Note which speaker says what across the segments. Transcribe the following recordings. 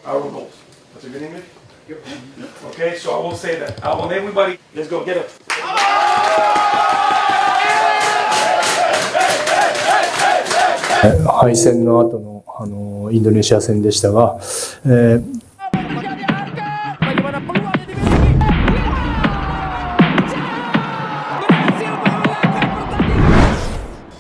Speaker 1: our goals. That's a good English? Yep. Okay, so I will say that. I want everybody, let's go, get it.
Speaker 2: 敗戦の後のインドネシア戦でしたが、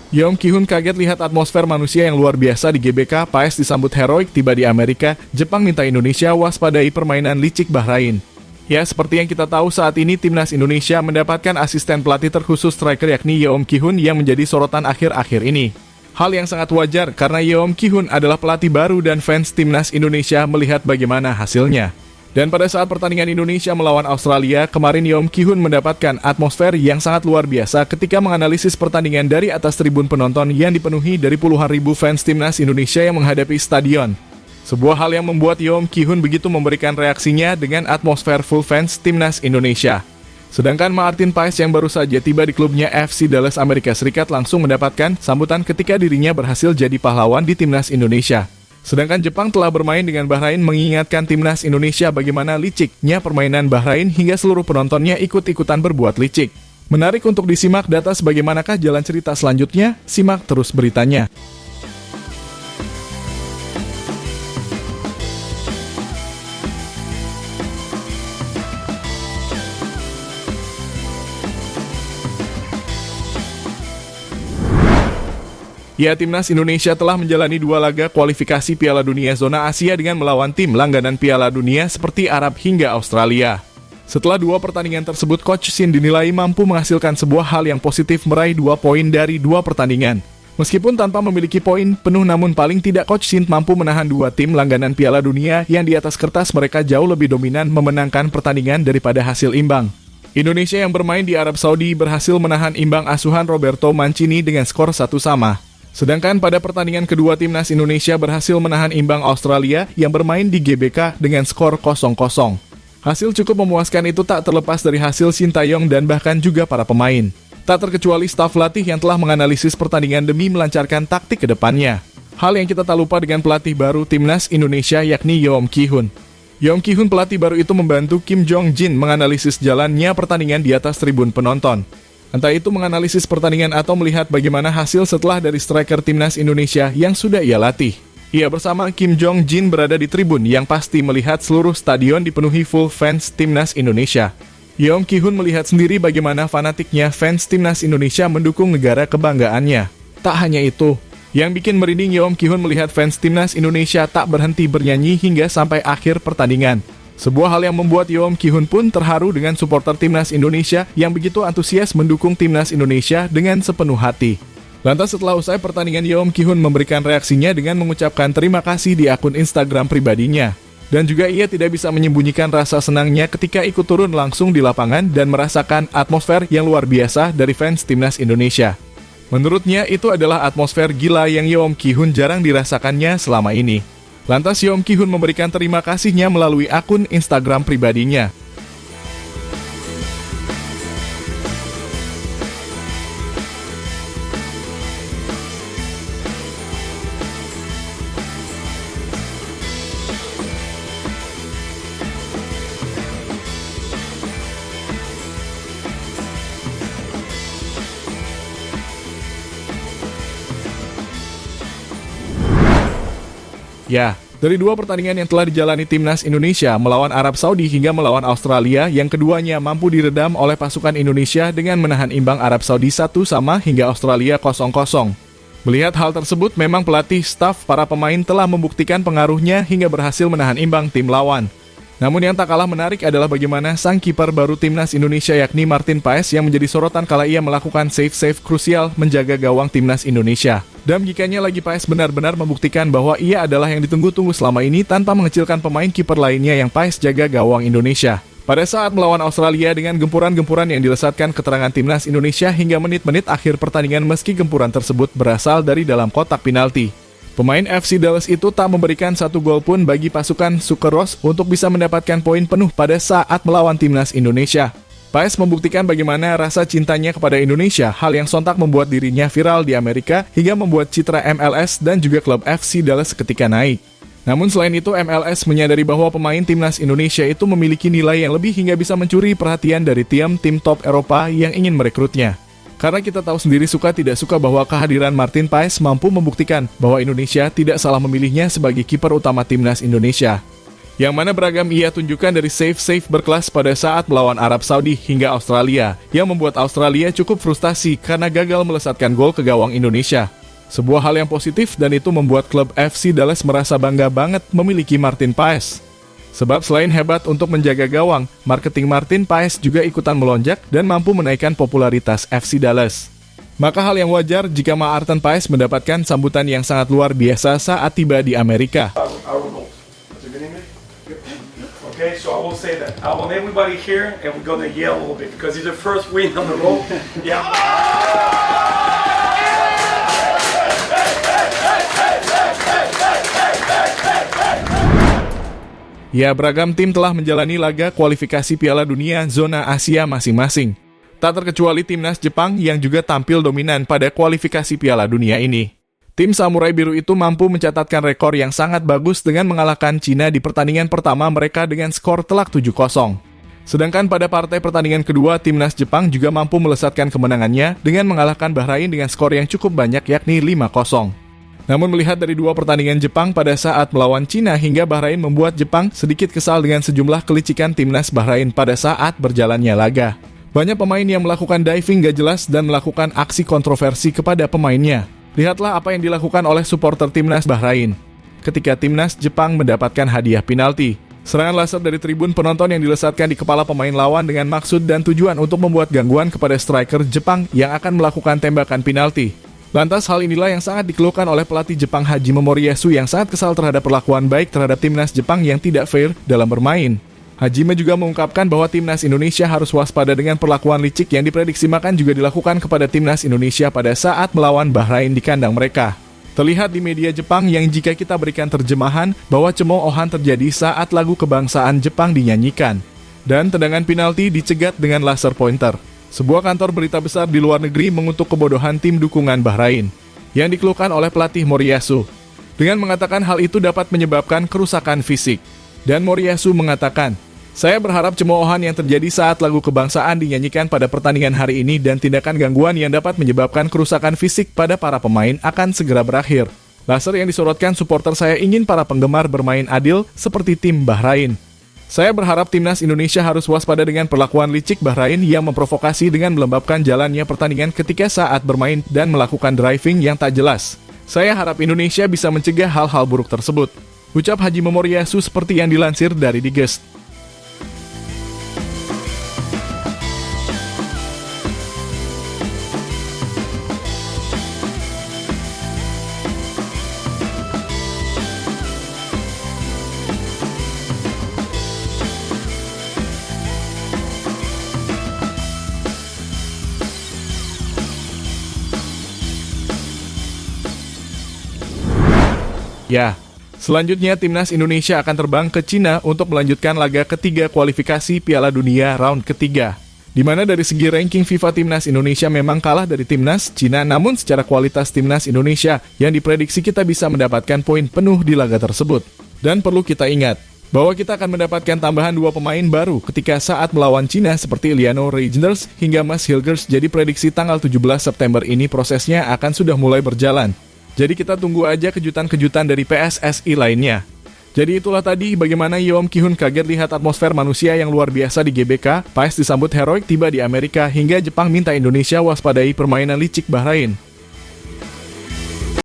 Speaker 3: Yeom Ki-hun kaget lihat atmosfer manusia yang luar biasa di GBK. PAES disambut heroik tiba di Amerika. Jepang minta Indonesia waspadai permainan licik Bahrain. Ya, seperti yang kita tahu saat ini timnas Indonesia mendapatkan asisten pelatih terkhusus striker yakni Yeom Ki-hun yang menjadi sorotan akhir-akhir ini. Hal yang sangat wajar karena Yeom Ki-hun adalah pelatih baru dan fans timnas Indonesia melihat bagaimana hasilnya. Dan pada saat pertandingan Indonesia melawan Australia, kemarin Yeom Ki-hun mendapatkan atmosfer yang sangat luar biasa ketika menganalisis pertandingan dari atas tribun penonton yang dipenuhi dari puluhan ribu fans timnas Indonesia yang menghadapi stadion. Sebuah hal yang membuat Yeom Ki-hun begitu memberikan reaksinya dengan atmosfer full fans timnas Indonesia. Sedangkan Martin Paes yang baru saja tiba di klubnya FC Dallas Amerika Serikat langsung mendapatkan sambutan ketika dirinya berhasil jadi pahlawan di timnas Indonesia. Sedangkan Jepang telah bermain dengan Bahrain mengingatkan timnas Indonesia bagaimana liciknya permainan Bahrain hingga seluruh penontonnya ikut-ikutan berbuat licik. Menarik untuk disimak data sebagaimanakah jalan cerita selanjutnya, simak terus beritanya. Ya, timnas Indonesia telah menjalani 2 laga kualifikasi Piala Dunia Zona Asia dengan melawan tim langganan Piala Dunia seperti Arab hingga Australia. Setelah 2 pertandingan tersebut, Coach Shin dinilai mampu menghasilkan sebuah hal yang positif meraih 2 poin dari 2 pertandingan. Meskipun tanpa memiliki poin penuh, namun paling tidak Coach Shin mampu menahan 2 tim langganan Piala Dunia yang di atas kertas mereka jauh lebih dominan memenangkan pertandingan daripada hasil imbang. Indonesia yang bermain di Arab Saudi berhasil menahan imbang asuhan Roberto Mancini dengan skor 1-1. Sedangkan pada pertandingan kedua timnas Indonesia berhasil menahan imbang Australia yang bermain di GBK dengan skor 0-0. Hasil cukup memuaskan itu tak terlepas dari hasil Sintayong dan bahkan juga para pemain. Tak terkecuali staf latih yang telah menganalisis pertandingan demi melancarkan taktik ke depannya. Hal yang kita tak lupa dengan pelatih baru timnas Indonesia yakni Yeom Ki-hun. Yeom Ki-hun pelatih baru itu membantu Kim Jong-jin menganalisis jalannya pertandingan di atas tribun penonton. Entah itu menganalisis pertandingan atau melihat bagaimana hasil setelah dari striker timnas Indonesia yang sudah ia latih. Ia bersama Kim Jong-jin berada di tribun yang pasti melihat seluruh stadion dipenuhi full fans timnas Indonesia. Yeom Ki-hun melihat sendiri bagaimana fanatiknya fans timnas Indonesia mendukung negara kebanggaannya. Tak hanya itu, yang bikin merinding Yeom Ki-hun melihat fans timnas Indonesia tak berhenti bernyanyi hingga sampai akhir pertandingan. Sebuah hal yang membuat Yeom Ki-hun pun terharu dengan supporter timnas Indonesia yang begitu antusias mendukung timnas Indonesia dengan sepenuh hati. Lantas setelah usai pertandingan, Yeom Ki-hun memberikan reaksinya dengan mengucapkan terima kasih di akun Instagram pribadinya. Dan juga ia tidak bisa menyembunyikan rasa senangnya ketika ikut turun langsung di lapangan dan merasakan atmosfer yang luar biasa dari fans timnas Indonesia. Menurutnya itu adalah atmosfer gila yang Yeom Ki-hun jarang dirasakannya selama ini. Lantas Yeom Ki-hun memberikan terima kasihnya melalui akun Instagram pribadinya. Ya, dari 2 pertandingan yang telah dijalani timnas Indonesia melawan Arab Saudi hingga melawan Australia, yang keduanya mampu diredam oleh pasukan Indonesia dengan menahan imbang Arab Saudi 1-1 hingga Australia 0-0. Melihat hal tersebut, memang pelatih, staf, para pemain telah membuktikan pengaruhnya hingga berhasil menahan imbang tim lawan. Namun yang tak kalah menarik adalah bagaimana sang kiper baru timnas Indonesia yakni Martin Paes yang menjadi sorotan kala ia melakukan save krusial menjaga gawang timnas Indonesia. Dan jikanya lagi Paes benar-benar membuktikan bahwa ia adalah yang ditunggu-tunggu selama ini tanpa mengecilkan pemain kiper lainnya yang Paes jaga gawang Indonesia. Pada saat melawan Australia dengan gempuran-gempuran yang dilesatkan keterangan timnas Indonesia hingga menit-menit akhir pertandingan meski gempuran tersebut berasal dari dalam kotak penalti. Pemain FC Dallas itu tak memberikan 1 gol pun bagi pasukan Sukeros untuk bisa mendapatkan poin penuh pada saat melawan timnas Indonesia. Paes membuktikan bagaimana rasa cintanya kepada Indonesia, hal yang sontak membuat dirinya viral di Amerika hingga membuat citra MLS dan juga klub FC Dallas seketika naik. Namun selain itu, MLS menyadari bahwa pemain timnas Indonesia itu memiliki nilai yang lebih hingga bisa mencuri perhatian dari tim top Eropa yang ingin merekrutnya. Karena kita tahu sendiri suka tidak suka bahwa kehadiran Martin Paes mampu membuktikan bahwa Indonesia tidak salah memilihnya sebagai kiper utama timnas Indonesia. Yang mana beragam ia tunjukkan dari save berkelas pada saat melawan Arab Saudi hingga Australia, yang membuat Australia cukup frustasi karena gagal melesatkan gol ke gawang Indonesia. Sebuah hal yang positif dan itu membuat klub FC Dallas merasa bangga banget memiliki Martin Paes. Sebab selain hebat untuk menjaga gawang, marketing Martin Paes juga ikutan melonjak dan mampu menaikkan popularitas FC Dallas. Maka hal yang wajar jika Martin Paes mendapatkan sambutan yang sangat luar biasa saat tiba di Amerika.
Speaker 1: Okay, so I will say that. I want everybody here and we're gonna yell a little bit because it's the first win on the road. Yeah.
Speaker 3: Ya, beragam tim telah menjalani laga kualifikasi Piala Dunia zona Asia masing-masing. Tak terkecuali timnas Jepang yang juga tampil dominan pada kualifikasi Piala Dunia ini. Tim Samurai Biru itu mampu mencatatkan rekor yang sangat bagus dengan mengalahkan Cina di pertandingan pertama mereka dengan skor telak 7-0. Sedangkan pada partai pertandingan kedua, timnas Jepang juga mampu melesatkan kemenangannya dengan mengalahkan Bahrain dengan skor yang cukup banyak yakni 5-0. Namun melihat dari dua pertandingan Jepang pada saat melawan Cina hingga Bahrain membuat Jepang sedikit kesal dengan sejumlah kelicikan timnas Bahrain pada saat berjalannya laga. Banyak pemain yang melakukan diving gak jelas dan melakukan aksi kontroversi kepada pemainnya. Lihatlah apa yang dilakukan oleh supporter timnas Bahrain ketika timnas Jepang mendapatkan hadiah penalti. Serangan laser dari tribun penonton yang dilesatkan di kepala pemain lawan dengan maksud dan tujuan untuk membuat gangguan kepada striker Jepang yang akan melakukan tembakan penalti. Lantas hal inilah yang sangat dikeluhkan oleh pelatih Jepang Hajime Moriyasu yang sangat kesal terhadap perlakuan baik terhadap timnas Jepang yang tidak fair dalam bermain. Hajime juga mengungkapkan bahwa timnas Indonesia harus waspada dengan perlakuan licik yang diprediksi akan juga dilakukan kepada timnas Indonesia pada saat melawan Bahrain di kandang mereka. Terlihat di media Jepang yang jika kita berikan terjemahan bahwa cemoohan terjadi saat lagu kebangsaan Jepang dinyanyikan dan tendangan penalti dicegat dengan laser pointer. Sebuah kantor berita besar di luar negeri mengutuk kebodohan tim dukungan Bahrain yang dikeluhkan oleh pelatih Moriyasu dengan mengatakan hal itu dapat menyebabkan kerusakan fisik. Dan Moriyasu mengatakan, "Saya berharap cemoohan yang terjadi saat lagu kebangsaan dinyanyikan pada pertandingan hari ini dan tindakan gangguan yang dapat menyebabkan kerusakan fisik pada para pemain akan segera berakhir. Laser yang disorotkan supporter saya ingin para penggemar bermain adil seperti tim Bahrain. Saya berharap timnas Indonesia harus waspada dengan perlakuan licik Bahrain yang memprovokasi dengan melembabkan jalannya pertandingan ketika saat bermain dan melakukan driving yang tak jelas. Saya harap Indonesia bisa mencegah hal-hal buruk tersebut." Ucap Hajime Moriyasu seperti yang dilansir dari Digest. Ya, selanjutnya timnas Indonesia akan terbang ke Cina untuk melanjutkan laga ketiga kualifikasi Piala Dunia round ketiga. Di mana dari segi ranking FIFA timnas Indonesia memang kalah dari timnas Cina, namun secara kualitas timnas Indonesia yang diprediksi kita bisa mendapatkan poin penuh di laga tersebut. Dan perlu kita ingat bahwa kita akan mendapatkan tambahan 2 pemain baru ketika saat melawan Cina seperti Liano Reijnders hingga Mas Hilgers, jadi prediksi tanggal 17 September ini prosesnya akan sudah mulai berjalan. Jadi kita tunggu aja kejutan-kejutan dari PSSI lainnya. Jadi itulah tadi bagaimana Yeom Ki-hun kaget lihat atmosfer manusia yang luar biasa di GBK, Paes disambut heroik tiba di Amerika hingga Jepang minta Indonesia waspadai permainan licik Bahrain.